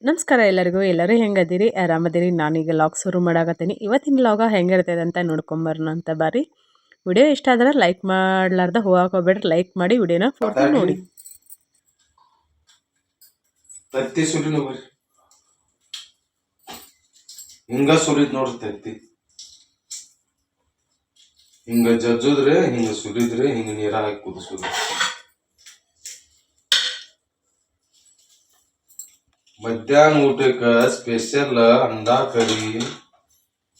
ನಮಸ್ಕಾರ ಎಲ್ಲರಿಗೂ. ಎಲ್ಲರೂ ಹೆಂಗದಿರಿ? ಆರಾಮದಿರಿ? ನಾನೀಗ ಲಾಗ್ ಶುರು ಮಾಡಾಕತ್ತೀನಿ. ಇವತ್ತಿನ ಲಾಗ ಹೆಂಗಿರ್ತದೆ ಅಂತ ನೋಡ್ಕೊಂಬರೋಣ ಅಂತ ಬಾರಿ. ವಿಡಿಯೋ ಇಷ್ಟ ಆದ್ರೆ ಲೈಕ್ ಮಾಡ್ಲಾರ್ದ ಹೋಗಬೇಡ್ರಿ, ಲೈಕ್ ಮಾಡಿ ವಿಡಿಯೋನ ಪೂರ್ತಿ ನೋಡಿ. ಹಿಂಗ ಸುರಿದ್ ನೋಡ್ತೈತಿ, ಹಿಂಗ ಜಜ್ಜುದ್ರೆ, ಹಿಂಗ ಸುರಿದ್ರೆ, ಹಿಂಗ ನೀರ ಹಾಕಿ ಕುದಿಸುದು. ಮಧ್ಯಾಹ್ನ ಊಟಕ್ಕೆ ಸ್ಪೆಷಲ್ ಅಂಡಾ ಕರಿ,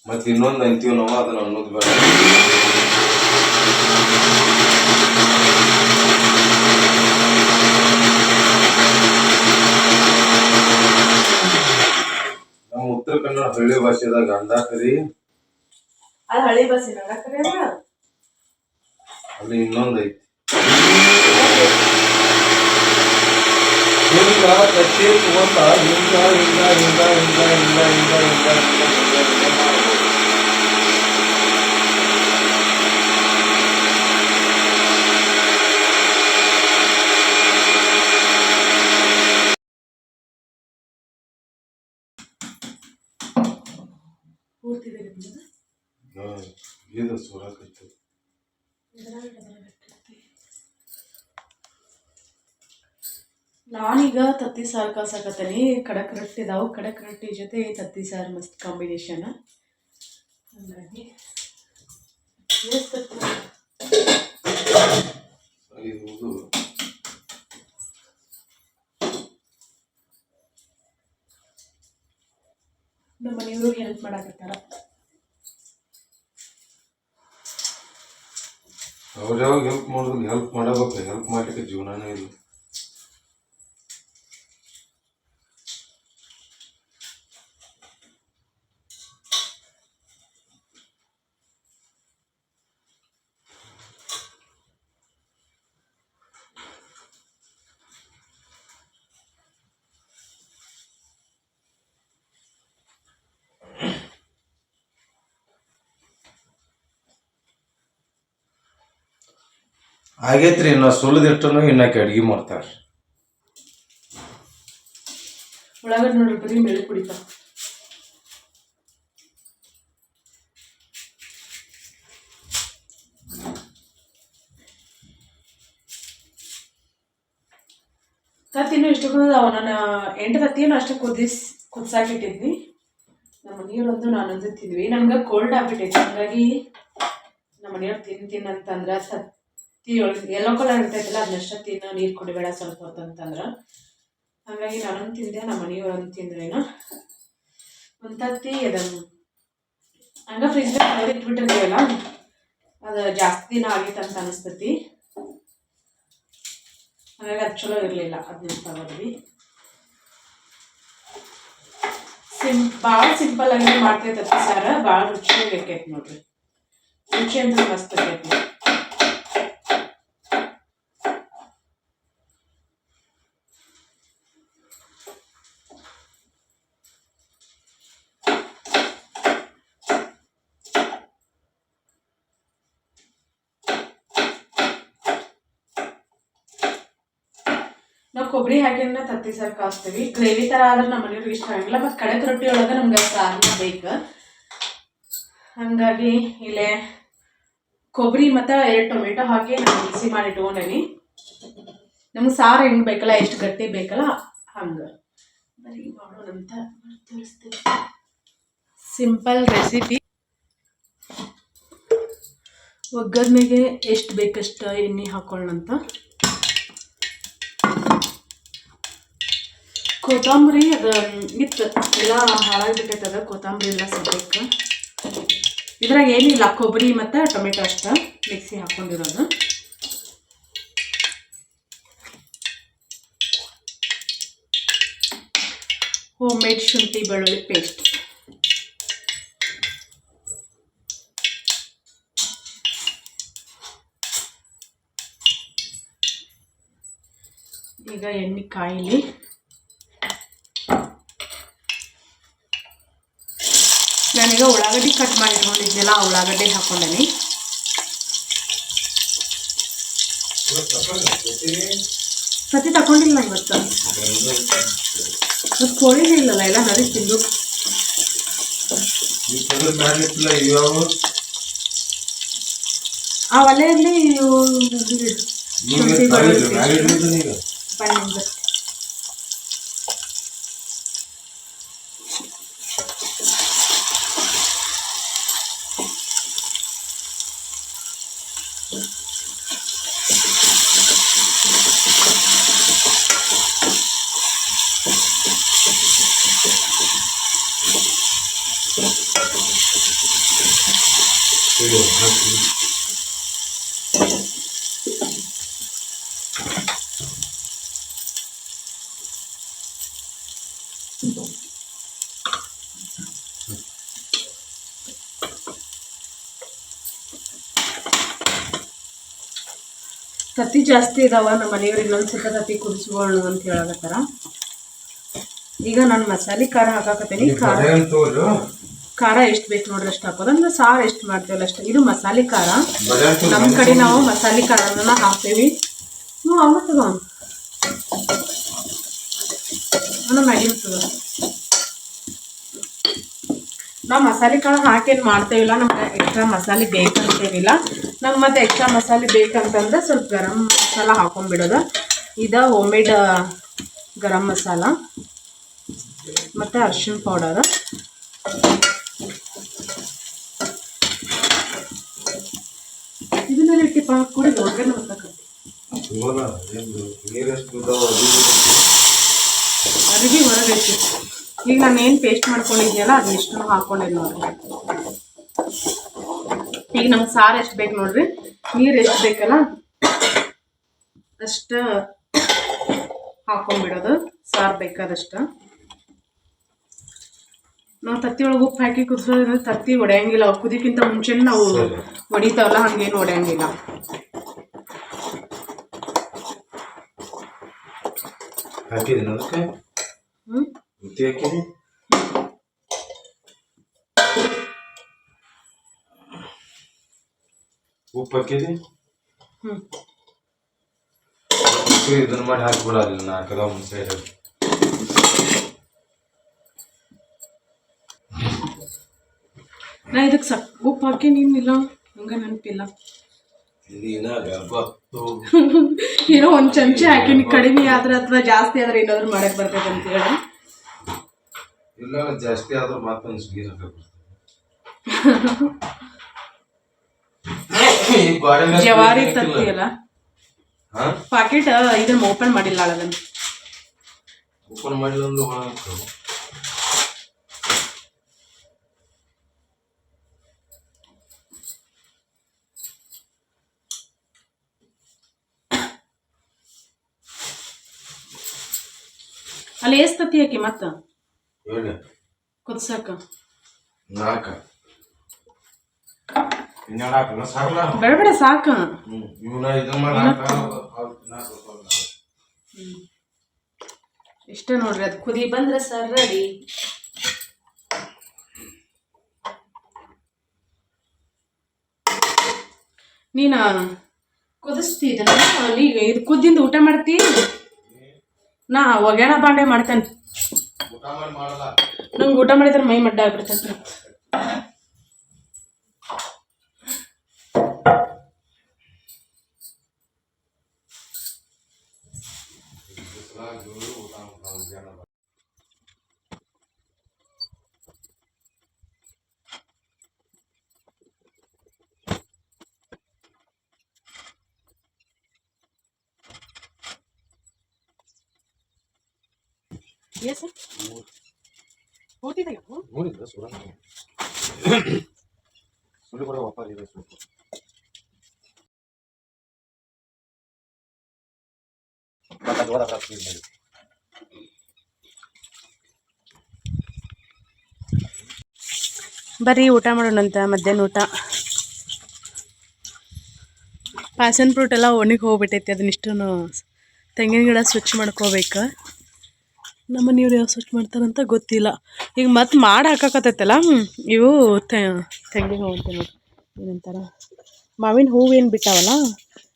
ಮತ್ ಇನ್ನೊಂದ್ ಅಂತೀವ್ ನಾವು, ಅದನ್ನ ಅನ್ನೋದು ಬೇಡ. ನಮ್ಮ ಉತ್ತರ ಕನ್ನಡ ಹಳ್ಳಿ ಭಾಷೆದಾಗ ಅಂಡಾ ಕರಿ, ಹಳ್ಳಿ ಭಾಷೆ ಅಲ್ಲಿ ಇನ್ನೊಂದ್ ಐತಿ. ಹಿಂಗ ಕಟ್ಟಿ ತಗೊಂಡ ಹಿಂಗ ಹಿಂಗ ಹಿಂಗ ಹಿಂಗ ಹಿಂಗ ಹಿಂಗ ಹಿಂಗ ಇದು ಸೂರಾಕೈತಿ. ನಾನೀಗ ತತ್ತಿ ಸಾರು ಕಾಸಕತ್ತೀನಿ. ಕಡಕ್ ರೊಟ್ಟಿ ಇದಾವು, ಕಡಕ್ ರೊಟ್ಟಿ ಜೊತೆ ತತ್ತಿ ಸಾರು ಮಸ್ತ್ ಕಾಂಬಿನೇಷನ್. ಹಾಗಾಗಿ ನಮ್ಮ ಮನೆಯವರು ಹೆಲ್ಪ್ ಮಾಡಾಕತ್ತಾರ. ಅವ್ರ ಯಾವಾಗ ಹೆಲ್ಪ್ ಮಾಡೋದು, ಹೆಲ್ಪ್ ಮಾಡಬೇಕು. ಹೆಲ್ಪ್ ಮಾಡ್ಲಿಕ್ಕೆ ಜೀವನಾನೇ ಇಲ್ಲ. ಆಗೇತ್ರಿ, ಇನ್ನ ಸುಲಿದಿಟ್ಟನು ಇನ್ನಕ್ಕೆ ಅಡ್ಗಿ ಮಾಡ್ತಾರ. ಉಳ್ಳಾಗಡ್ಡಿ ನೋಡ್ರಿ ಬರೀ ಬೆಳೆ ಕುಡಿತಾವ. ತತ್ತಿನೂ ಇಷ್ಟು ಕುದಿದಾವ. ನಾನು 8 ತತ್ತಿನೂ ಅಷ್ಟು ಕುದಿಸಾಕಿಟ್ಟಿದ್ವಿ. ನಮ್ಮ ಮನೆಯವ್ರೊಂದು ನಾನೊಂದು ತಿಂದ್ವಿ. ನಮ್ಗೆ ಕೋಲ್ಡ್ ಆಗ್ಬಿಟ್ಟೈತಿ, ಹಾಗಾಗಿ ನಮ್ಮ ಮನೆಯವ್ರು ತಿನ್ನಂತಂದ್ರೆ ತತ್ತಿ ಒಳಗೆ ಯೆಲ್ಲೋ ಕಲರ್ ಇರ್ತೈತಿಲ್ಲ, ಅದನ್ನಷ್ಟ ತಿನ್ನೋ, ನೀರು ಕುಡಿಬೇಡ ಸ್ವಲ್ಪ ಹೊತ್ತು ಅಂತಂದ್ರೆ. ಹಾಗಾಗಿ ನಾನೊಂದು ತಿಂದೆ, ನಮ್ಮ ಮನೆಯವ್ರೊಂದು ತಿಂದ್ರೇನು. ಒಂದು ತತ್ತಿ ಅದನ್ನು ಹಂಗೆ ಫ್ರಿಜ್ದಾಗ ಇಟ್ಬಿಟ್ಟಿರ್ತೀವಲ್ಲ, ಅದು ಜಾಸ್ತಿ ದಿನ ಆಗಿತ್ತು ಅಂತ ಅನಿಸ್ತೈತಿ. ಹಾಗಾಗಿ ಅದು ಚಲೋ ಇರಲಿಲ್ಲ, ಅದನ್ನ ತಗೋದ್ವಿ. ಭಾಳ ಸಿಂಪಲ್ ಆಗಿ ಮಾಡ್ತೈತೆ ತತ್ತಿ ಸಾರ, ಭಾಳ ರುಚಿಯಾಗಿ ಆಕೈತಿ ನೋಡ್ರಿ. ರುಚಿ ಅಂತ ಮಸ್ತ್ ಆಕೈತಿ. ನಾವು ಕೊಬ್ಬರಿ ಹಾಕಿನ ತತ್ತಿ ಸಾರು ಕಾಸ್ತೀವಿ. ಗ್ರೇವಿ ಥರ ಆದ್ರೆ ನಮ್ಮ ಮನೆಯವ್ರಿಗೆ ಇಷ್ಟ ಆಗಿಲ್ಲ, ಮತ್ತು ಕಡಕ್ ರೊಟ್ಟಿ ಒಳಗೆ ನಮ್ಗೆ ಸಾರನ್ನ ಬೇಕು. ಹಾಗಾಗಿ ಇಲ್ಲೇ ಕೊಬ್ಬರಿ ಮತ್ತು 2 ಟೊಮೆಟೊ ಹಾಕಿ ನಾನು ಮಿಕ್ಸಿ ಮಾಡಿ ಇಟ್ಕೊಂಡೇನಿ. ನಮ್ಗೆ ಸಾರು ಹೆಂಗೆ ಬೇಕಲ್ಲ, ಎಷ್ಟು ಗಟ್ಟಿ ಬೇಕಲ್ಲ ಹಂಗೆ ಬರೀ ಮಾಡೋಣಂತ ತೋರಿಸ್ತೀವಿ. Simple recipe. ಒಗ್ಗರಣೆಗೆ ಎಷ್ಟು ಬೇಕಷ್ಟು ಎಣ್ಣೆ ಹಾಕೊಳ್ಳೋಣಂತ. ಕೊತ್ತಂಬರಿ ಅದು ಇತ್ತು ಎಲ್ಲ ಹಾಳಾಗಿಬಿಟ್ಟೈತದ, ಕೊತ್ತಂಬರಿ ಎಲ್ಲ ಸದ್ಯಕ್ಕೆ. ಇದ್ರಾಗ ಏನಿಲ್ಲ, ಕೊಬ್ಬರಿ ಮತ್ತು ಟೊಮೆಟೊ ಅಷ್ಟು ಮಿಕ್ಸಿ ಹಾಕ್ಕೊಂಡಿರೋದು. ಹೋಮ್ ಮೇಡ್ ಶುಂಠಿ ಬೆಳ್ಳುಳ್ಳಿ ಪೇಸ್ಟ್. ಈಗ ಎಣ್ಣೆ ಕಾಯಿಲಿ. ನಾನೀಗ ಉಳ್ಳಾಗಡ್ಡಿ ಕಟ್ ಮಾಡಿ ಇಟ್ಕೊಂಡಿದ್ನೆಲ್ಲ ಉಳ್ಳಾಗಡ್ಡಿ ಹಾಕೊಂಡೇನಿ. ಸತಿ ತಗೊಂಡಿಲ್ಲ ಇವತ್ತು. ಮತ್ತು ಕೋಳಿನೇ ಇಲ್ಲಲ್ಲ, ಎಲ್ಲ ನರಿ ತಿಂದು. ಆ ಒಲೆಯಲ್ಲಿ ತತ್ತಿ ಜಾಸ್ತಿ ಇದಾವ. ನಮ್ಮ ಮನೆಯವ್ರಿಗೆ ಇನ್ನೊಂದು ಸ್ವಲ್ಪ ತತ್ತಿ ಕುದಿಸ್ಕೊಳ್ಳು ಅಂತ ಹೇಳಕತ್ತಾರ. ಈಗ ನಾನು ಮಸಾಲೆ ಖಾರ ಹಾಕಾಕತ್ತೀನಿ. ಖಾರ ಎಷ್ಟು ಬೇಕು ನೋಡ್ರಿ ಅಷ್ಟು ಹಾಕೋದು. ಅಂದ್ರೆ ಸಾರು ಎಷ್ಟು ಮಾಡ್ತೇವಲ್ಲ ಅಷ್ಟು. ಇದು ಮಸಾಲೆ ಖಾರ. ನಮ್ಮ ಕಡೆ ನಾವು ಮಸಾಲೆ ಖಾರನ ಹಾಕ್ತೇವಿ. ಹ್ಞೂ ಅವನು ತಗೋ ಅವನು ಮ್ಯಾಗಿನ ತಗೋ. ನಾವು ಮಸಾಲೆ ಖಾರ ಹಾಕೇನು ಮಾಡ್ತೇವಿಲ್ಲ. ನಮ್ಗೆ ಎಕ್ಸ್ಟ್ರಾ ಮಸಾಲೆ ಬೇಕಂತೇನಿಲ್ಲ. ನಮ್ಗೆ ಮತ್ತೆ ಎಕ್ಸ್ಟ್ರಾ ಮಸಾಲೆ ಬೇಕಂತಂದ್ರೆ ಸ್ವಲ್ಪ ಗರಂ ಮಸಾಲ ಹಾಕೊಂಡ್ಬಿಡೋದು. ಇದು ಹೋಮ್ಮೇಡ್ ಗರಂ ಮಸಾಲ ಮತ್ತು ಅರಿಶಿಣ ಪೌಡರ್. ಇದನ್ನೆಲ್ಲ ಇಟ್ಟಿಪ್ಪ ಹಾಕ್ಕೊಡಿ ಒಗ್ಗರಣೆ ಬರ್ತಕ್ಕಂಥ ಅರಿವಿ ಹೊರಗೆ. ಈಗ ನಾನು ಏನು ಪೇಸ್ಟ್ ಮಾಡ್ಕೊಂಡಿದ್ದೀನಲ್ಲ ಅದು ಎಷ್ಟು ಹಾಕ್ಕೊಂಡಿದ್ದು ನೋಡ್ರಿ. ಈಗ ನಮ್ಗೆ ಸಾರು ಎಷ್ಟು ಬೇಕು ನೋಡ್ರಿ, ನೀರು ಎಷ್ಟು ಬೇಕಲ್ಲ ಅಷ್ಟು ಹಾಕೊಂಡ್ಬಿಡೋದು. ಸಾರು ಬೇಕಾದಷ್ಟು. ನಾವು ತತ್ತಿ ಒಳಗೆ ಉಪ್ಪು ಹಾಕಿ ಕುದಿಸೋದ್ರಿಂದ ತತ್ತಿ ಒಡೆಯಂಗಿಲ್ಲ. ಕುದಿಕ್ಕಿಂತ ಮುಂಚೆನೇ ನಾವು ಹೊಡಿತಾವಲ್ಲ, ಹಂಗೇನು ಒಡೆಯಂಗಿಲ್ಲ. ಉಪ್ಪು ಹಾಕಿದಿ ಇದನ್ನ ಮಾಡಿ ಹಾಕಿಬಿಡಲ್ಲ. ನಾಲ್ಕದ ಒಂದು ಸೈಡ್ ನಾ ಇದಕ್ಕೆ ಉಪ್ಪು ಹಾಕಿ ನಿನ್ನಿಲ್ಲ ಹಂಗ ನೆನಪಿಲ್ಲ. ಏನೋ ಒಂದು ಚಮಚ ಹಾಕಿ ಕಡಿಮೆ ಆದ್ರೆ ಅಥವಾ ಜಾಸ್ತಿ ಆದ್ರೆ ಏನಾದ್ರು ಮಾಡಕ್ ಬರ್ತೈತೆ ಅಂತ ಹೇಳಿ. ಇಲ್ಲ ಜಾಸ್ತಿ ಆದ್ರೆ ಮಾತೊಂದು ನೀರು ಜವಾರಿ ತತ್ತಿ ಅಲ್ಲ ಪಾಕೆಟ್. ಇದನ್ನ ಓಪನ್ ಮಾಡಿಲ್ಲ. ಅದನ್ನ ಓಪನ್ ಮಾಡಿಲ್ಲ. ಅಲ್ಲಿ ಎಷ್ಟು ತತ್ತಿ ಹಾಕಿ ಮತ್ತ ಕುದ್ಸಾಕ? ಬೇಡ ಸಾಕ. ಇಷ್ಟ ನೋಡ್ರಿ. ಅದು ಕುದಿ ಬಂದ್ರೆ ಸರ್ ರೆಡಿ. ನೀನು ಕುದಿಸ್ತಿದ್ದಲ್ಲ, ನೀ ಇದು ಕುದ್ದಿಂದ ಊಟ ಮಾಡ್ತಿ. ನಾ ಒಗ್ಯಾಣ ಬಾಂಡೆ ಮಾಡ್ತೇನೆ. ನಂಗೆ ಊಟ ಮಾಡಿದ್ರೆ ಮೈ ಮಡ್ಡ ಆಗ್ಬಿಡ್ತೈತಿ. Yes, sir. What did I do? What is this? ಬರ್ರಿ ಊಟ ಮಾಡೋಣಂತ. ಮಧ್ಯಾಹ್ನ ಊಟ ಪ್ಯಾಷನ್ ಫ್ರೂಟ್ ಎಲ್ಲ ಒಣಗಿ ಹೋಗ್ಬಿಟ್ಟೈತಿ. ಅದನ್ನಿಷ್ಟು ತೆಂಗಿನ ಗಿಡ ಸ್ವಚ್ಛ ಮಾಡ್ಕೋಬೇಕು. ನಮ್ಮ ಮನೆಯವ್ರು ಯಾವ ಸ್ವಚ್ಛ ಮಾಡ್ತಾರಂತ ಗೊತ್ತಿಲ್ಲ. ಈಗ ಮತ್ತೆ ಮಾಡಿ ಹಾಕಾಕತ್ತೈತಲ್ಲ ಇವು ತೆಂಗಿನ ಹೂವು ಅಂತ ನೋಡಿ ಏನಂತಾರ, ಮಾವಿನ ಹೂವು ಏನು ಬಿಟ್ಟಾವಲ್ಲ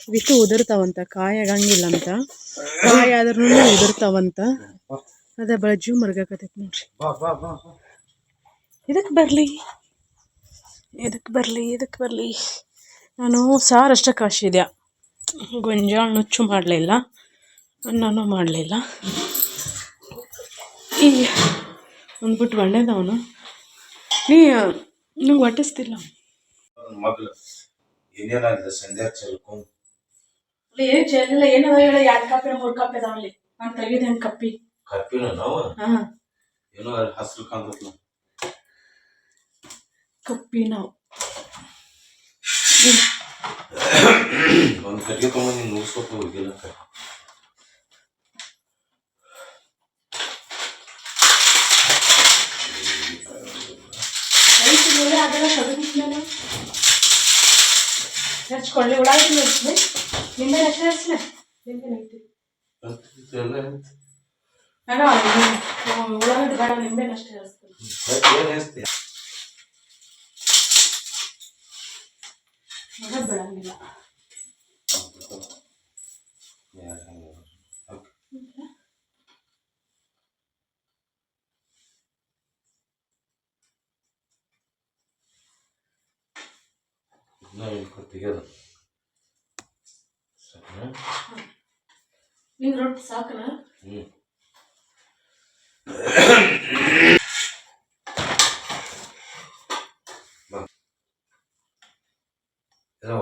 ಇವಿಷ್ಟು ಉದುರ್ತಾವಂತ, ಕಾಯಿ ಆಗಂಗಿಲ್ಲ ಅಂತ. ಕಾಯಿ ಆದ್ರೂ ಉದುರ್ತಾವಂತ. ಅದ ಬಜ್ಜು ಮರ್ಗಾಕತೈತಿ ನೋಡ್ರಿ. ಇದಕ್ಕೆ ಬರಲಿ ನಾನು ಸಾರಷ್ಟ ಕಾಶಿದ್ಯಾ, ಗೊಂಜಾಳ ನುಚ್ಚು ಮಾಡಲಿಲ್ಲ, ಅನ್ನನೂ ಮಾಡಲಿಲ್ಲ. ಈಗ ಅಂದ್ಬಿಟ್ಟು ಬಂಡೆದವನು ನಂಗೆ ಹೊಟ್ಟಿಸ್ತಿಲ್ಲ. ಮಗ್ಳು ಏನೇನಾಗಿದೆ ಸಂಧ್ಯಾ ಚೆಲ್ಕೊಂಡು ಏನು ಚೆಲ್ಲಿಲ್ಲ, ಏನದ ಹೇಳ, 2 ಕಪ್ಪಿ 3 ಕಪ್ಪಿ ಅದಾವಲ್ಲಿ. ನಾನು ತೆಗಿದ ಹೆಂಗೆ ಕಪ್ಪಿ ಕಪ್ಪಿನ ನಾವು ಹಾಂ ಏನೋ ಹಸ್ರು ಕಾಣ್ತದ ಕಪ್ಪಿ ನಾವು. ಒಂದು ಕಟ್ಟಿಗೆ ತೊಗೊಂಡು ನೀನು ನುಗ್ಸ್ಕೊತ ಹೋಗಿಲ್ಲ. ಅದೆಲ್ಲ ತೆಗೆದ್ಮೇಲೆ ಹಚ್ಕೊಳ್ಳಿ, ಉಳ್ಳಾಗಡ್ಡಿ ಹಚ್ಲಿ, ನಿಂಬೆ ಅಷ್ಟೇ ಹಚ್ಲ, ನಿಂಬೆ ಐತಿ ಬೇಡ, ಉಳ್ಳಾಗಡ್ಡಿ ಬೇಡ, ನಿಂಬೆನ ಅಷ್ಟೇ ಹಚ್ತೀನಿ. ಮಗ ಬೆಳಂಗಿಲ್ಲ. ನಿಂಗೆ ರೊಟ್ಟಿ ಸಾಕನ?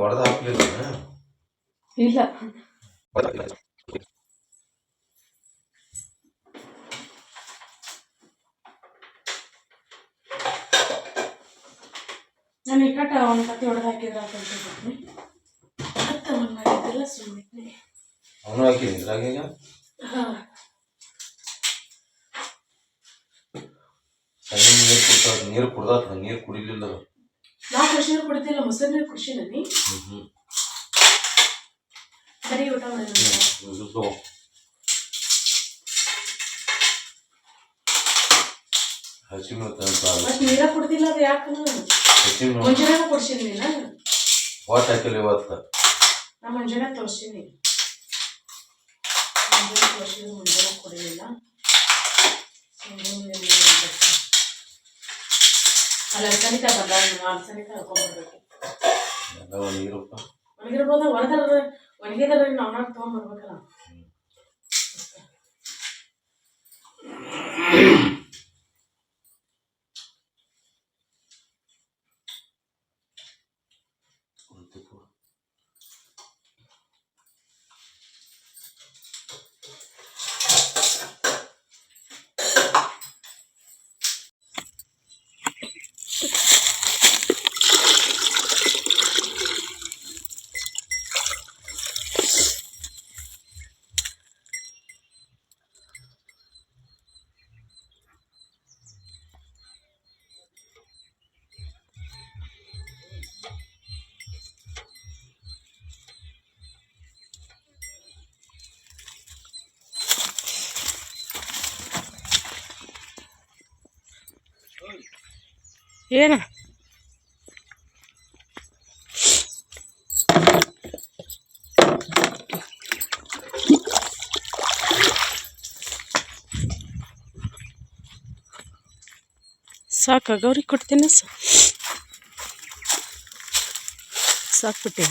ಹೊಡೆದ ಹಾಕ್ಲಿಲ್ಲ ಇಲ್ಲ, ನಾನು ಈ ಕಟ್ಟ ಒಂದು ಕತ್ತಿ ಹೊಡೆದು ಹಾಕಿದ್ರೆ ಹಾಕಿದ್ನಿ, ಮತ್ತೆ ಒಂದು ಮಾಡಿದ್ದೆಲ್ಲ ಸುಮ್ಮನೆ ಅವನು ಹಾಕಿದ್ರಾ? ಈಗ ಹಾಂ, ನೀರು ಕುಡ್ದಾತ, ನೀರು ಕುಡಿಲಿಲ್ಲ. ನಾ ಖುಷಿ ಕುಡಿತಿಲ್ಲ, ಮೊಸರು ನೀರು ಖುಷಿ ನನಿ ಬರೀ ಊಟ ಮಾಡಿ ಹಸಿ ಮತ್ತೆ ನೀರ ಕುಡ್ದಿಲ್ಲ. ಅದು ಯಾಕೆ ಮುಂಜಾನೆ ಕೊಡ್ಸಿನಿ, ವಾಟ್ ಹಾಕಿಲ್ಲ ಇವತ್ತು. ನಾ ಮುಂಜಾನೆ ತೋರಿಸ್ತೀನಿ, ಮುಂಜಾನೆ ಕೊಡಲಿಲ್ಲ. ಅಲ್ಲಿ ಅಲ್ಸನಿಕಾಯಿ ಬಂದಾಗ ಅಲ್ಸನಿಕಾಯಿ ಹಾಕೊಂಡ್ಬರ್ಬೇಕು. ಒಣಗಿರ್ಬೋದ, ಒಣಗಿದ್ರೆ ನಾವು ತೊಗೊಂಡ್ಬರ್ಬೇಕಲ್ಲ. ಏನ ಸಾಕ ಗೌರಿ ಕೊಡ್ತೀನಿ, ಸಾಕ್ಬಿಟ್ಟೆ.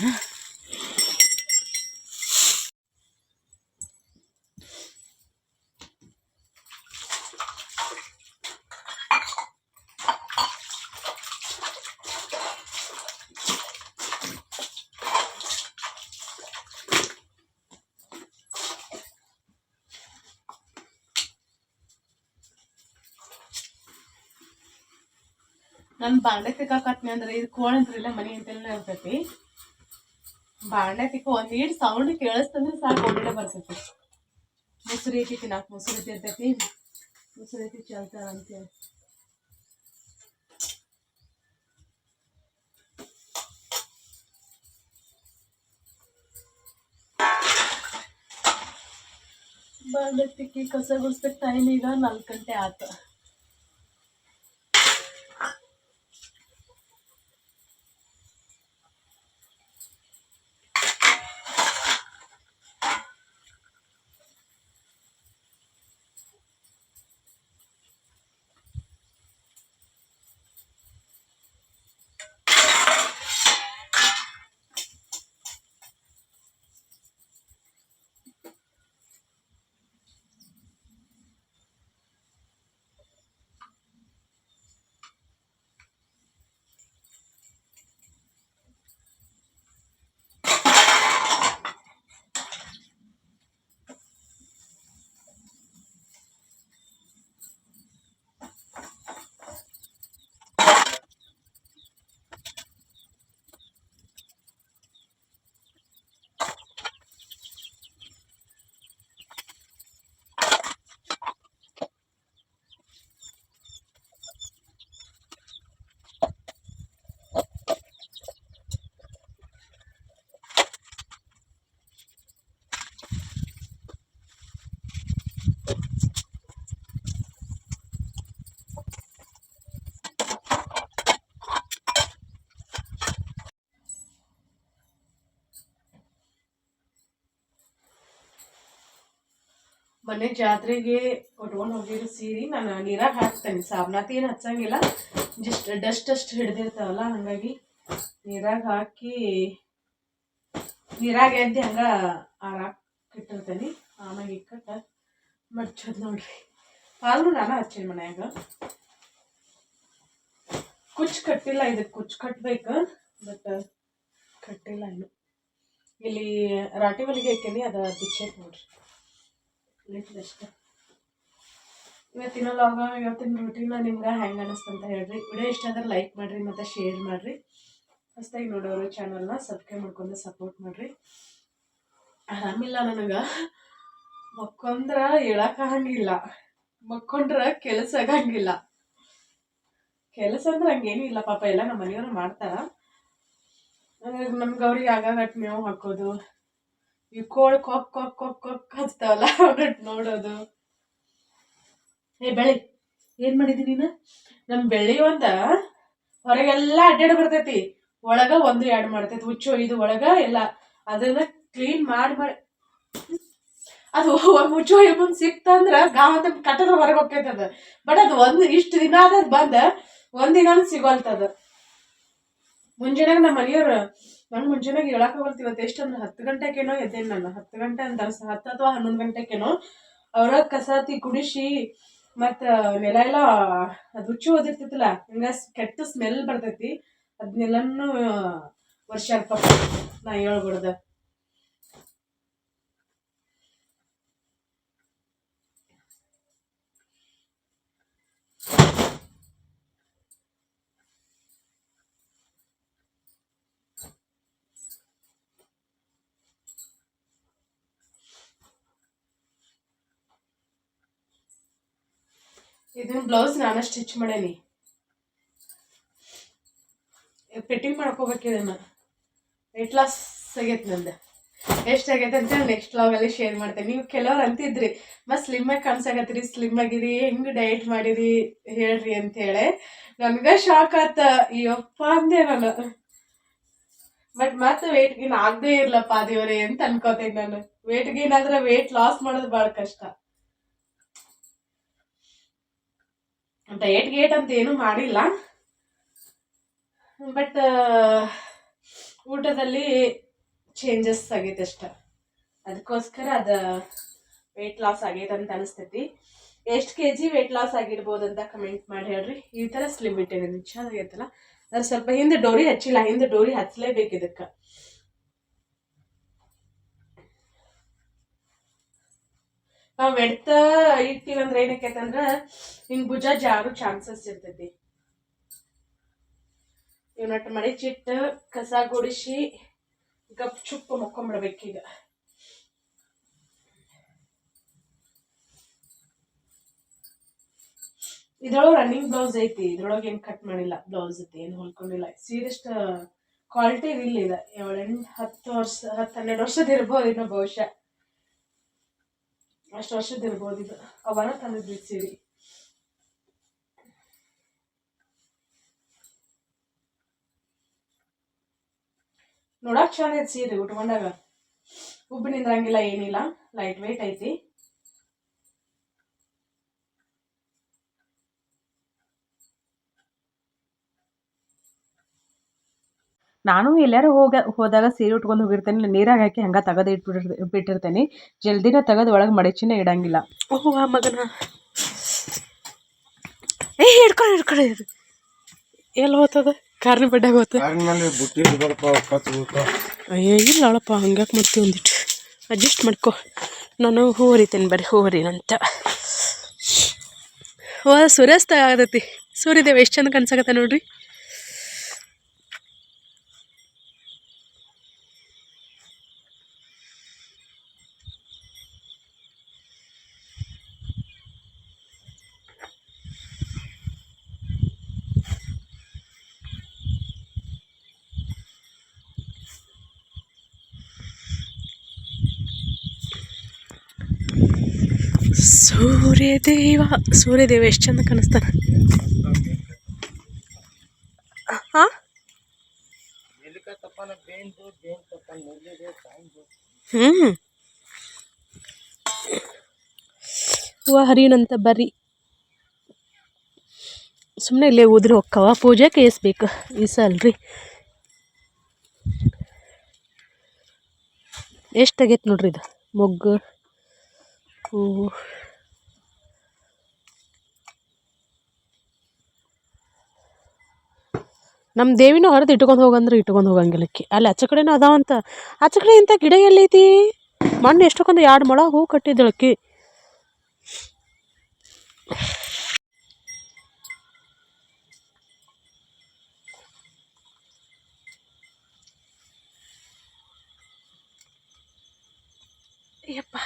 ನನ್ನ ಬಾಂಡೆ ತಿಕ್ಕಾಕತ್ನಿ ಅಂದ್ರೆ ಇದು ಕೋಳಂತ್ರಿಲ್ಲ, ಮನೆ ಅಂತೆಲ್ಲ ಇರ್ತೈತಿ. ಬಾಂಡೆ ತಿಕ್ಕ ಒಂದು ಈಡ್ ಸೌಂಡ್ ಕೇಳಿಸ್ತಂದ್ರೆ ಸಾಕು, ಒಳ್ಳೆ ಬರ್ತೈತಿ. ಮೊಸರು ಐತಿ, ತಿನ್ನಾಕ ಮೊಸರು ಇರ್ತೈತಿ, ಮೊಸರು ಐತಿ ಚಲ್ತಾರ ಅಂತೇಳಿ. ಬಾಂಡೆ ತಿಕ್ಕಿ ಕಸ ಗುಡಿಸ್ಬೇಕು. ಟೈಮ್ ಈಗ 4 ಗಂಟೆ ಆತ. ಮೊನ್ನೆ ಜಾತ್ರೆಗೆ ಉಟ್ಕೊಂಡು ಹೋಗಿರೋ ಸೀರೆ ನಾನು ನೀರಾಗ ಹಾಕ್ತೇನೆ. ಸಾಬ್ನಾತಿ ಏನು ಹಚ್ಚಂಗಿಲ್ಲ, ಜಸ್ಟ್ ಡಸ್ಟ್ ಅಷ್ಟು ಹಿಡ್ದಿರ್ತಾವಲ್ಲ, ಹಾಗಾಗಿ ನೀರಾಗ ಹಾಕಿ ನೀರಾಗ ಎದ್ದು ಹಂಗೆ ಆರಾಕಿಟ್ಟಿರ್ತೇನೆ. ಆಮೇಲೆ ಇಕ್ಕಟ್ಟ ಮಡ್ಚೋದು ನೋಡ್ರಿ. ಆದ್ರೂ ನಾನು ಹಚ್ಚೇನಿ ಮನ್ಯಾಗ. ಕುಚ್ಚು ಕಟ್ಟಿಲ್ಲ, ಇದಕ್ಕೆ ಕುಚ್ಚು ಕಟ್ಬೇಕು, ಬಟ್ ಕಟ್ಟಿಲ್ಲ ಇನ್ನು. ಇಲ್ಲಿ ರಾಟಿ ಮಲ್ಲಿಗೆ ಹಾಕೇನಿ, ಅದು ಬಿಚ್ಚೈತೆ ನೋಡ್ರಿ ಅಷ್ಟೇ. ಇವತ್ತಿನ ಲಾಗ, ಇವತ್ತಿನ ರೂಟೀನ ನಿಮ್ಗೆ ಹೆಂಗೆ ಅನ್ನಿಸ್ತಂತ ಹೇಳ್ರಿ. ವಿಡಿಯೋ ಇಷ್ಟ ಅಂದ್ರೆ ಲೈಕ್ ಮಾಡಿರಿ ಮತ್ತು ಶೇರ್ ಮಾಡಿರಿ. ಹೊಸ್ದಾಗಿ ನೋಡೋರು ಚಾನಲ್ನ ಸಬ್ಸ್ಕ್ರೈಬ್ ಮಾಡ್ಕೊಂಡು ಸಪೋರ್ಟ್ ಮಾಡಿರಿ. ಆರಾಮಿಲ್ಲ ನನಗೆ, ಮಕ್ಕೊಂದ್ರೆ ಹೇಳಕ್ಕಾಗಂಗಿಲ್ಲ, ಮಕ್ಕೊಂಡ್ರೆ ಕೆಲಸ ಆಗಂಗಿಲ್ಲ. ಕೆಲಸ ಅಂದ್ರೆ ಹಂಗೇನು ಇಲ್ಲ ಪಾಪ, ಎಲ್ಲ ನಮ್ಮ ಮನೆಯವ್ರು ಮಾಡ್ತಾರ. ನಮ್ಗೆ ಅವ್ರಿಗೆ ಆಗಾಗಟ್ ಮೇವು ಹಾಕೋದು, ಈ ಕೋಳಿ ಕೊಕ್ ಕೊಕ್ ಕೊಕ್ ಕೊಕ್ ಹಚ್ತಾವಲ್ಲ ಅವ್ರಟ್ ನೋಡೋದು. ಬೆಳಿ ಏನ್ ಮಾಡಿದೀನಿ ನೀನು? ನಮ್ ಬೆಳ್ಳಿ ಒಂದ ಹೊರಗೆಲ್ಲ ಅಡ್ಡಾಡಿ ಬರ್ತೈತಿ, ಒಳಗ 1-2 ಮಾಡ್ತೈತಿ. ಹುಚ್ಚು ಇದು ಒಳಗ ಎಲ್ಲ ಅದನ್ನ ಕ್ಲೀನ್ ಮಾಡಿ ಅದು ಮುಚ್ಚೋ ಮುಂದ್ ಸಿಕ್ತಂದ್ರ ಗಾವಂತ ಕಟ್ಟದ ಹೊರಗೆ ಹೋಗ್ತೈತದ. ಬಟ್ ಅದು ಇಷ್ಟು ದಿನ ಆದ ಬಂದ ಒಂದಿನ ಸಿಗೋಲ್ತದ. ಮುಂಜಾನಾಗ ನಮ್ಮ ಮನೆಯವ್ರು ನಂಗೆ ಮುಂಜಾನಾಗ ಹೇಳಕ್ ಹೋಗಲ್ತಿ. ಇವತ್ತು ಎಷ್ಟಂದ್ರೆ 10 ಗಂಟೆಗೇನೋ ಎದ್ದೇನು ನಾನು. 10 ಗಂಟೆ ಅಂತ 10 ಅಥವಾ 11 ಗಂಟೆಗೇನೋ ಅವ್ರ ಕಸಾತಿ ಗುಡಿಸಿ ಮತ್ತ ನೆಲ ಎಲ್ಲ ಅದು ಹುಚ್ಚು ಓದಿರ್ತೈತಿಲ್ಲ, ಹಂಗ ಕೆಟ್ಟ ಸ್ಮೆಲ್ ಬರ್ತೈತಿ. ಅದನ್ನೆಲ್ಲನು ವರ್ಷಾರ ಪಾಪ ನಾ ಹೇಳ್ಬಿಡ್ದ. ಇದನ್ನ ಬ್ಲೌಸ್ ನಾನು ಸ್ಟಿಚ್ ಮಾಡೇನಿ. ಫಿಟ್ಟಿಂಗ್ ಮಾಡ್ಕೋಬೇಕು. ಇದನ್ನ ವೆಯ್ಟ್ ಲಾಸ್ ಆಗೈತೆ ನಂದು. ಎಷ್ಟಾಗೈತೆ ಅಂತ ನೆಕ್ಸ್ಟ್ ವ್ಲಾಗಲ್ಲಿ ಶೇರ್ ಮಾಡ್ತೇನೆ. ನೀವು ಕೆಲವ್ರು ಅಂತಿದ್ರಿ ಮತ್ತು ಸ್ಲಿಮ್ಮಾಗಿ ಕಾಣಿಸಾಕತ್ತೀರಿ, ಸ್ಲಿಮ್ ಆಗಿರಿ, ಹೆಂಗೆ ಡಯಟ್ ಮಾಡಿರಿ ಹೇಳ್ರಿ ಅಂತೇಳಿ. ನನಗೆ ಶಾಕ್ ಆತ, ಅಯ್ಯಪ್ಪ ಅಂದೆ ನಾನು. ಬಟ್ ಮತ್ತೆ ವೆಯ್ಟ್ ಗೇನ್ ಆಗದೆ ಇರ್ಲಪ್ಪ ದೇವರೇ ಅಂತ ಅನ್ಕೋತೇನೆ ನಾನು. ವೆಯ್ಟ್ ಗೇನ್ ಆದ್ರೆ ವೆಯ್ಟ್ ಲಾಸ್ ಮಾಡೋದು ಭಾಳ ಕಷ್ಟ. ಡಯಟ್ ಗೇಟ್ ಅಂತ ಏನು ಮಾಡಿಲ್ಲ, ಬಟ್ ಊಟದಲ್ಲಿ ಚೇಂಜಸ್ ಆಗೈತೆ ಅಷ್ಟ. ಅದಕ್ಕೋಸ್ಕರ ಅದು ವೆಯ್ಟ್ ಲಾಸ್ ಆಗೈತೆ ಅಂತ ಅನಿಸ್ತೈತಿ. ಎಷ್ಟು kg ವೆಯ್ಟ್ ಲಾಸ್ ಆಗಿರ್ಬೋದು ಅಂತ ಕಮೆಂಟ್ ಮಾಡಿ ಹೇಳ್ರಿ. ಈ ಥರ ಸ್ಲಿಮ್ ಇಟ್ಟಿದ್ದೀನಿ, ಚೆನ್ನಾಗೈತಲ್ಲ. ಅದ್ರ ಸ್ವಲ್ಪ ಹಿಂದೆ ಡೋರಿ ಹಚ್ಚಿಲ್ಲ, ಹಿಂದೆ ಡೋರಿ ಹಚ್ಚಲೇಬೇಕು ಇದಕ್ಕೆ. ನಾವು ಎಡ್ತ ಇಟ್ಟಿವಂದ್ರೆ ಏನಕ್ಕೈತಂದ್ರೆ ಹಿಂಗೆ ಭುಜ ಜಾರು ಚಾನ್ಸಸ್ ಇರ್ತೈತಿ. ಇವನಟ್ಟು ಮಡಿಚಿಟ್ಟು ಕಸ ಗುಡಿಸಿ ಗಪ್ ಚುಪ್ಪು ಮಕ್ಕೊಂಬಿಡ್ಬೇಕೀಗ. ಇದ್ರೊಳಗೆ ರನ್ನಿಂಗ್ ಬ್ಲೌಸ್ ಐತಿ, ಇದ್ರೊಳಗೆ ಏನು ಕಟ್ ಮಾಡಿಲ್ಲ. ಬ್ಲೌಸ್ ಐತಿ, ಏನು ಹೊಲ್ಕೊಂಡಿಲ್ಲ. ಸೀರೆಷ್ಟು ಕ್ವಾಲಿಟಿ ಇಲ್ಲ ಇದೆ. 10-12 ವರ್ಷದ ಇರ್ಬೋದು ಇನ್ನೂ, ಬಹುಶಃ ಅಷ್ಟು ವರ್ಷದ ಇರ್ಬೋದು. ಇದು ಅವನ ತಂದಿದ್ವಿ ಸೀರೆ. ನೋಡಕ್ ಚೆನ್ನಾಗೈತಿ ಸೀರೆ, ಉಟ್ಕೊಂಡಾಗ ಉಬ್ಬು ನಿಂದ್ರಂಗಿಲ್ಲ, ಏನಿಲ್ಲ. ಲೈಟ್ ವೆಯ್ಟ್ ಐತಿ. ನಾನು ಎಲ್ಲಾರು ಹೋದಾಗ ಸೀರೆ ಉಟ್ಕೊಂಡು ಹೋಗಿರ್ತೇನೆ, ನೀರಾಗ ಹಾಕಿ ಹಂಗೆ ತೆಗೆದು ಬಿಟ್ಟಿರ್ತೇನೆ. ಜಲ್ದಿನ ತೆಗೆದು ಒಳಗೆ ಮಡಚಿನ ಇಡಂಗಿಲ್ಲ. ಓಹ್ ಆ ಮಗನ ಹಿಡ್ಕೊಳ್ಳಿ ಎಲ್ಲಿ ಹೋಗ್ತದ? ಕಾರ್ನ ಬಡ್ಡಾಗ ಹೋಗ್ತದೆ. ಅಯ್ಯೋ ಇಲ್ಲ ಅವಳಪ್ಪ, ಹಂಗ್ಯಾಕೆ ಮಾಡ್ತೀವಿ, ಒಂದಿಟ್ಟು ಅಡ್ಜಸ್ಟ್ ಮಾಡ್ಕೊ. ನಾನು ಹೂ ಹರಿತೇನೆ, ಬರ್ರಿ ಹೂ ಹರಿನಂತ. ಸೂರ್ಯಾಸ್ತ ಆಗತೈತಿ. ಸೂರ್ಯದೇವ ಎಷ್ಟು ಚಂದ ಕಾಣಿಸಾಕತ್ತ ನೋಡ್ರಿ. ಸೂರ್ಯದೇವ ಎಷ್ಟು ಚಂದ ಕಾಣಿಸ್ತಾನ. ಹಾಂ ಹೂವು ಹರಿಯುನಂತ ಬರ್ರಿ. ಸುಮ್ಮನೆ ಇಲ್ಲೇ ಉದ್ರಿ ಹೊಕ್ಕವ, ಪೂಜೆಗೆ ಏಸ್ಬೇಕು ಈ ಸಲ್ರಿ. ಎಷ್ಟು ಆಗೈತೆ ನೋಡ್ರಿ ಇದು ಮೊಗ್ಗು ಹೂವು. ನಮ್ಮ ದೇವಿನೂ ಹೊರದು ಇಟ್ಕೊಂಡು ಹೋಗಂದ್ರೆ ಇಟ್ಕೊಂಡು ಹೋಗಂಗಿಲ್ಲಕ್ಕಿ. ಅಲ್ಲಿ ಆಚೆ ಕಡೆನೂ ಅದಾವಂತ. ಆಚೆ ಕಡೆ ಇಂಥ ಗಿಡ ಎಲ್ಲೈತಿ? ಮಣ್ಣು ಎಷ್ಟೊಂದು 2 ಮೊಳ ಹೂ ಕಟ್ಟಿದ್ದಳಕ್ಕಿ. ಯಪ್ಪ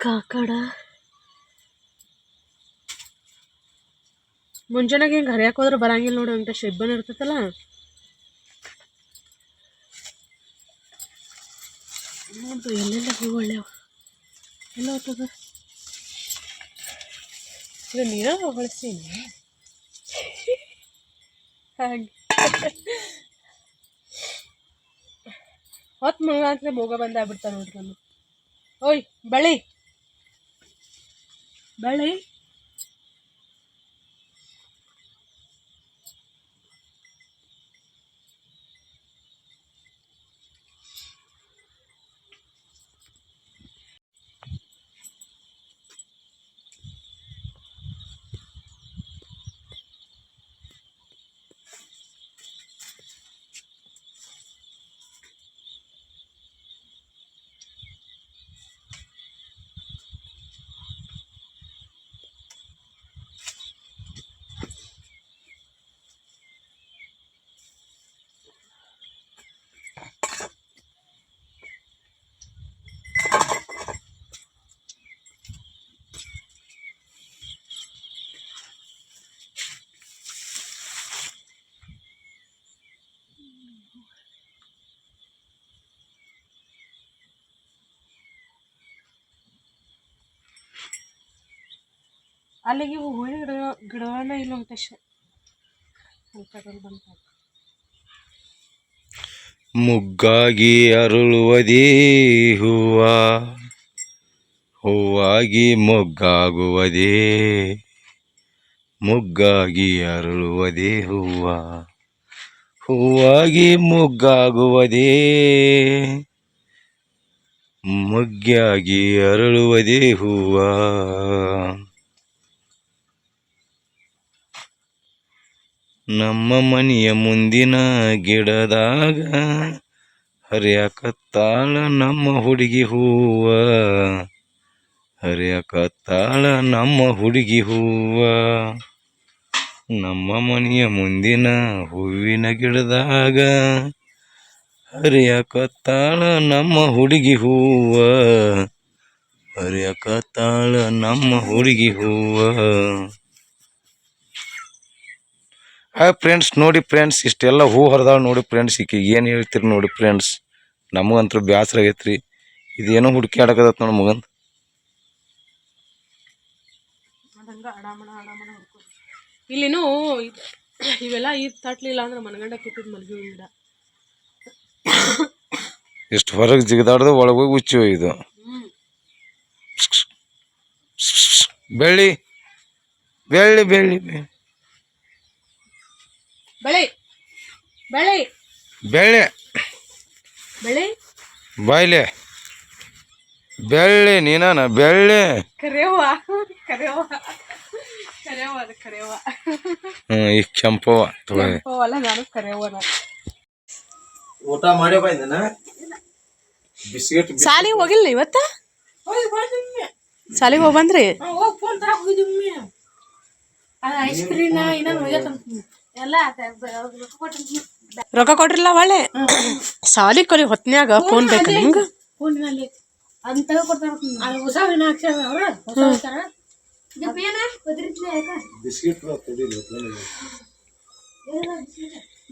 ಕಾಕಡ ಮುಂಜಾನೆಗೆ ಹಿಂಗೆ ಹರಿಯಕ್ಕೆ ಹೋದ್ರೆ ಬರಂಗಿಲ್ಲ ನೋಡಿ, ಅಂತ ಶೆಬ್ಬನ್ ಇರ್ತೈತಲ್ಲ. ನೋಡ್ದು ಎಲ್ಲೆಲ್ಲ ಹೂ ಒಳ್ಳೆವ, ಎಲ್ಲ ಹೋಗ್ತದ. ಇದು ನೀರ ಬಳಸ್ತೀನಿ ಹಾಗೆ ಹೊತ್ತು ಮಗ ಅಂತಲೇ ಮೋಗ ಬಂದು ಆಗ್ಬಿಡ್ತಾನೆ ನೋಡ್ರಿ ನಾನು. ಓಯ್ ಬಳಿ ಬಳಿ ಅಲ್ಲಿಗೆ ಹೂವಿನ ಗಿಡಗಳನ್ನ ಇಲ್ಲ ಉಂಟು. ಮುಗ್ಗಾಗಿ ಅರಳುವುದೇ ಹೂವ, ಹೂವಾಗಿ ಮೊಗ್ಗಾಗುವುದೇ, ಮೊಗ್ಗಾಗಿ ಅರಳುವುದೇ ಹೂವ, ಹೂವಾಗಿ ಮೊಗ್ಗಾಗುವುದೇ, ಮೊಗ್ಗಾಗಿ ಅರಳುವುದೇ ಹೂವ. ನಮ್ಮ ಮನೆಯ ಮುಂದಿನ ಗಿಡದಾಗ ಹರಿಯಕತ್ತಾಳ ನಮ್ಮ ಹುಡುಗಿ ಹೂವ, ಹರಿಯಕತ್ತಾಳ ನಮ್ಮ ಹುಡುಗಿ ಹೂವ. ನಮ್ಮ ಮನೆಯ ಮುಂದಿನ ಹೂವಿನ ಗಿಡದಾಗ ಹರಿಯಕತ್ತಾಳ ನಮ್ಮ ಹುಡುಗಿ ಹೂವ, ಹರಿಯಕತ್ತಾಳ ನಮ್ಮ ಹುಡುಗಿ ಹೂವ. ಫ್ರೆಂಡ್ಸ್ ನೋಡಿ ಫ್ರೆಂಡ್ಸ್, ಇಷ್ಟೆಲ್ಲ ಹೂ ಹರಿದಾಳ ನೋಡಿ ಫ್ರೆಂಡ್ಸ್. ಈಕೆ ಏನು ಹೇಳ್ತೀರಿ ನೋಡಿ ಫ್ರೆಂಡ್ಸ್, ನಮಗಂತೂ ಬೇಸರ ಆಗೈತ್ರಿ. ಇದೇನೋ ಹುಡುಕಿ ಆಡಕತ್ತ ನೋಡಿ ಮಗನ್. ಇಲ್ಲಿನೂ ಇವೆಲ್ಲ ಇದು ತಟ್ಲಿಲ್ಲ ಅಂದ್ರೆ ಮನಗಂಡ ಕಿತ್ತಿದ್ ಮಲ್ಗಿ ಗಿಡ. ಎಷ್ಟು ಹೊರಗೆ ಜಿಗದಾಡ್ದು ಒಳಗೋಗಿ ಹುಚ್ಚಿ ಇದು. ಬೆಳ್ಳಿ ಬೆಳ್ಳಿ ಬೆಳ್ಳಿ ಬೆಳೆ ಬೆಳೆ ಬೆಳ್ಳಿ ಬೆಳೆ ಬಾಯ್ಲೆ ಬೆಳ್ಳಿ ನೀನಾನ ಬೆಳ್ಳಿ ಕರೆಯವ್ವ ಕರೆಯವ್ವ ಕರೆಯವ್ವ ಅದು ಕರೆಯವ್ವ. ಈ ಕೆಂಪವ ಕೆಂಪವಲ್ಲ, ನಾನು ಕರೆಯವ್ವನ. ಊಟ ಮಾಡಿ ಬಂದನ ಬಿಸ್ಕೆಟ್. ಸಾಲಿಗೆ ಹೋಗಿಲ್ಲ ಇವತ್ತ? ಸಾಲಿಗೆ ಹೋಗಿ ಬಂದ್ರಿ? ಐಸ್ ಕ್ರೀಮ್ ರೊಕ್ಕ ಕೊಟ್ರಿಲ್ಲ ಒಳ್ಳೆ ಸಾಲಿ ಕಲಿ ಹೊತ್ನ್ಯಾಗ ಫೋನ್ ಬೇಕು ನಿಮ್ಗೆ?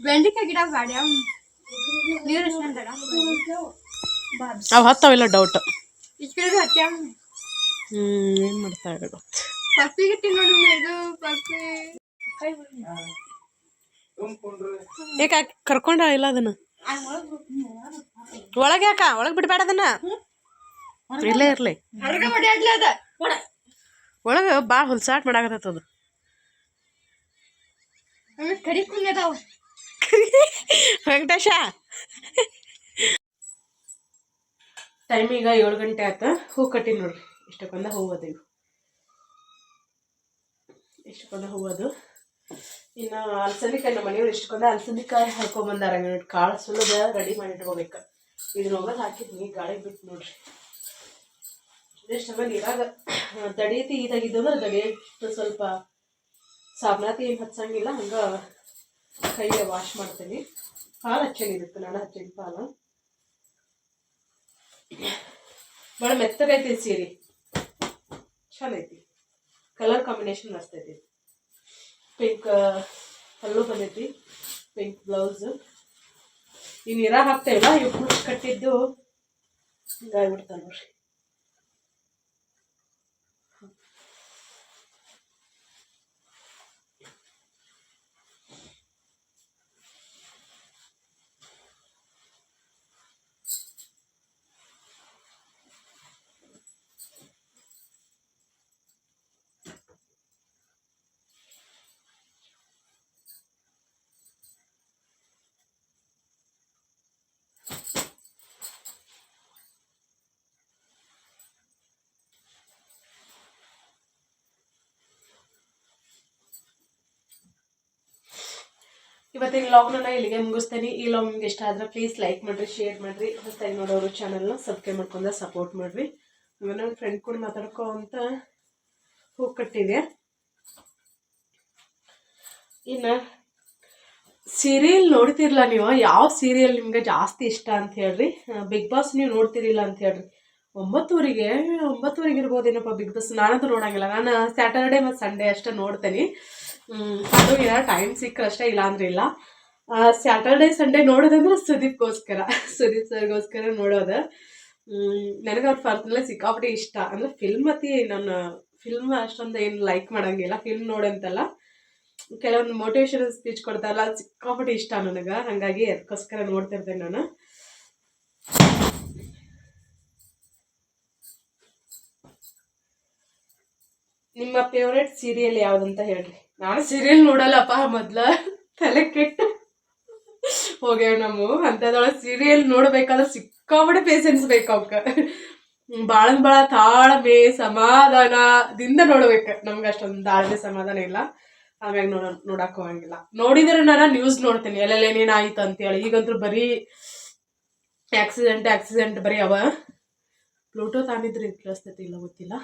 ಬೆಂಡಿಕಾಯಿ ಗಿಡ ಬಾಡ್ಯ ಅವು ಹತ್ತಾವಿಲ್ಲ ಡೌಟ್. ಏನ್ ಮಾಡ್ತಾರೆ ಪಪ್ಪಿಗೆ ತಿನ್ನೋದು ಇದು ಪಪ್ಪಿ ಯಾಕ ಕರ್ಕೊಂಡ ಇಲ್ಲ ಅದನ್ನ ಒಳಗೆ ಯಾಕ ಒಳಗೆ ಬಿಡ್ಬೇಡ ಅದನ್ನ. ಇಲ್ಲೇ ಇರ್ಲಿ ಹೊರಗೆ ಹೊಡ್ಯಾಡ್ಲ ಅದ ಒಳಗೆ ಭಾಳ ಹುಲ್ಸಾಟ್ ಮಾಡಾಕತ್ತದ ಕಡಿ ಕುಂದದಾವ ವೆಂಕಟೇಶ ಟೈಮ್ ಈಗ 7 ಗಂಟೆ ಆಯ್ತು. ಹೂ ಕಟ್ಟಿ ನೋಡ್ರಿ, ಇಷ್ಟಕ್ಕೊಂದ ಹೂವು ಅದು. ಇವು ಇಷ್ಟಕ್ಕೊಂದ ಹೂವು ಅದು. ಇನ್ನು ಅಲಸಂದಿಕಾಯಿ ನಮ್ಮ ಮನೆಯವ್ರು ಇಷ್ಟಕ್ಕೊಂದ ಅಲಸಂದಿಕಾಯಿ ಹಾಕೊಂಬಂದಾರ. ಕಾಳು ಸುಲಭ ರೆಡಿ ಮಾಡಿ ಇಟ್ಕೋಬೇಕು. ಇದನ್ನ ಹೋಗೋದು ಹಾಕಿದ್ನಿ, ಗಾಳಿಗೆ ಬಿಟ್ಟು ನೋಡ್ರಿ. ಇಷ್ಟೆಲ್ಲ ನೀರಾಗ ತಡಿಯತಿ ಇದಾಗಿದ್ದು ಅಂದ್ರೆ ತಡಿಯಷ್ಟು ಸ್ವಲ್ಪ ಸಾಬನಾತಿ ಏನು ಹಚ್ಚಂಗಿಲ್ಲ, ಹಂಗೆ ಕೈಗೆ ವಾಶ್ ಮಾಡ್ತೀನಿ. ಹಾಲು ಹಚ್ಚೇನಿರುತ್ತೆ, ನಾನು ಹಚ್ಚೇನಿ ಹಾಲು. ಭಾಳ ಮೆತ್ತಗೈತಿ ಸೀರೆ, ಚಲೋ ಐತಿ. ಕಲರ್ ಕಾಂಬಿನೇಷನ್ ಮಸ್ತ್ ಐತಿ. ಪಿಂಕ್ ಪಲ್ಲು ಬಂದೈತಿ, ಪಿಂಕ್ ಬ್ಲೌಸ್. ಈ ನೀರಾಗ ಹಾಕ್ತೇವಲ್ಲ, ಇವು ಹುಟ್ಟು ಕಟ್ಟಿದ್ದು ಹಿಂಗಾಗ್ಬಿಡ್ತಾವೆ ನೋಡ್ರಿ. ಇವತ್ತಿನ ಲಾಗ್ನ ಇಲ್ಲಿಗೆ ಮುಗಿಸ್ತೇನೆ. ಈ ಲಾಗ್ ನಿಮ್ಗೆ ಇಷ್ಟ ಆದ್ರೆ ಪ್ಲೀಸ್ ಲೈಕ್ ಮಾಡಿರಿ, ಶೇರ್ ಮಾಡಿರಿ. ಹೊಸದಾಗಿ ನೋಡೋರು ಚಾನಲ್ನ ಸಬ್ಸ್ಕ್ರೈಬ್ ಮಾಡ್ಕೊಂಡು ಸಪೋರ್ಟ್ ಮಾಡಿರಿ. ನನ್ನ ಫ್ರೆಂಡ್ ಕೂಡ ಮಾತಾಡ್ಕೊ ಅಂತ ಹೂ ಕಟ್ಟಿದೆ. ಇನ್ನು ಸೀರಿಯಲ್ ನೋಡ್ತಿರಲ್ಲ ನೀವು, ಯಾವ ಸೀರಿಯಲ್ ನಿಮ್ಗೆ ಜಾಸ್ತಿ ಇಷ್ಟ ಅಂತ ಹೇಳ್ರಿ. ಬಿಗ್ ಬಾಸ್ ನೀವು ನೋಡ್ತಿರಿಲ್ಲ ಅಂತ ಹೇಳ್ರಿ. 9:00 ಇರ್ಬೋದೇನಪ್ಪ ಬಿಗ್ ಬಾಸ್. ನಾನಂತೂ ನೋಡಂಗಿಲ್ಲ. ನಾನು ಸ್ಯಾಟರ್ಡೆ ಮತ್ತು ಸಂಡೇ ಅಷ್ಟೇ ನೋಡ್ತೇನೆ. ಅದು ಏನಾರು ಟೈಮ್ ಸಿಕ್ಕರೆ ಅಷ್ಟೇ, ಇಲ್ಲ ಅಂದ್ರೆ ಇಲ್ಲ. ಸ್ಯಾಟರ್ಡೆ ಸಂಡೇ ನೋಡೋದಂದ್ರೆ ಸುದೀಪ್ ಸರ್ಗೋಸ್ಕರ ನೋಡೋದು. ನನಗೆ ಅವ್ರ ಪರ್ಸನಲಿ ಸಿಕ್ಕಾಪಟ್ಟೆ ಇಷ್ಟ. ಅಂದರೆ ಫಿಲ್ಮ್ ನಾನು ಫಿಲ್ಮ್ ಅಷ್ಟೊಂದು ಏನು ಲೈಕ್ ಮಾಡೋಂಗಿಲ್ಲ. ಫಿಲ್ಮ್ ನೋಡಂತಲ್ಲ, ಕೆಲವೊಂದು ಮೋಟಿವೇಶನಲ್ ಸ್ಪೀಚ್ ಕೊಡ್ತಾರಲ್ಲ, ಅದು ಸಿಕ್ಕಾಪಟ್ಟೆ ಇಷ್ಟ ನನಗೆ. ಹಾಗಾಗಿ ಅದಕ್ಕೋಸ್ಕರ ನೋಡ್ತಿರ್ತೇನೆ ನಾನು. ನಿಮ್ಮ ಫೇವ್ರೇಟ್ ಸೀರಿಯಲ್ ಯಾವುದಂತ ಹೇಳ್ರಿ. ನಾನು ಸೀರಿಯಲ್ ನೋಡಲ್ಲಪ್ಪ, ಮೊದ್ಲ ತಲೆ ಕೆಟ್ಟು ಹೋಗ್ಯಾವ ನಮ್ಮ. ಅಂಥದ್ರೊಳಗೆ ಸೀರಿಯಲ್ ನೋಡ್ಬೇಕಾದ್ರೆ ಸಿಕ್ಕಾಪಟ್ಟೆ ಪೇಷನ್ಸ್ ಬೇಕು ಅವಕ್ಕೆ. ಭಾಳ ತಾಳ್ಮೆ ಸಮಾಧಾನದಿಂದ ನೋಡ್ಬೇಕು. ನಮ್ಗೆ ಅಷ್ಟೊಂದು ತಾಳ್ಮೆ ಸಮಾಧಾನ ಇಲ್ಲ, ಹಾಗಾಗಿ ನೋಡಕ್ಕೆ ಹೋಗಂಗಿಲ್ಲ. ನೋಡಿದ್ರೆ ನಾನು ನ್ಯೂಸ್ ನೋಡ್ತೀನಿ, ಎಲ್ಲೆಲ್ಲೇನೇನಾಯ್ತು ಅಂತೇಳಿ. ಈಗಂತೂ ಬರೀ ಆಕ್ಸಿಡೆಂಟ್ ಬರೀ ಅವ. ಪ್ಲೂಟೋ ತಾನಿದ್ರೆ ಕೇಳಿಸ್ತೈತಿ ಇಲ್ಲ ಗೊತ್ತಿಲ್ಲ.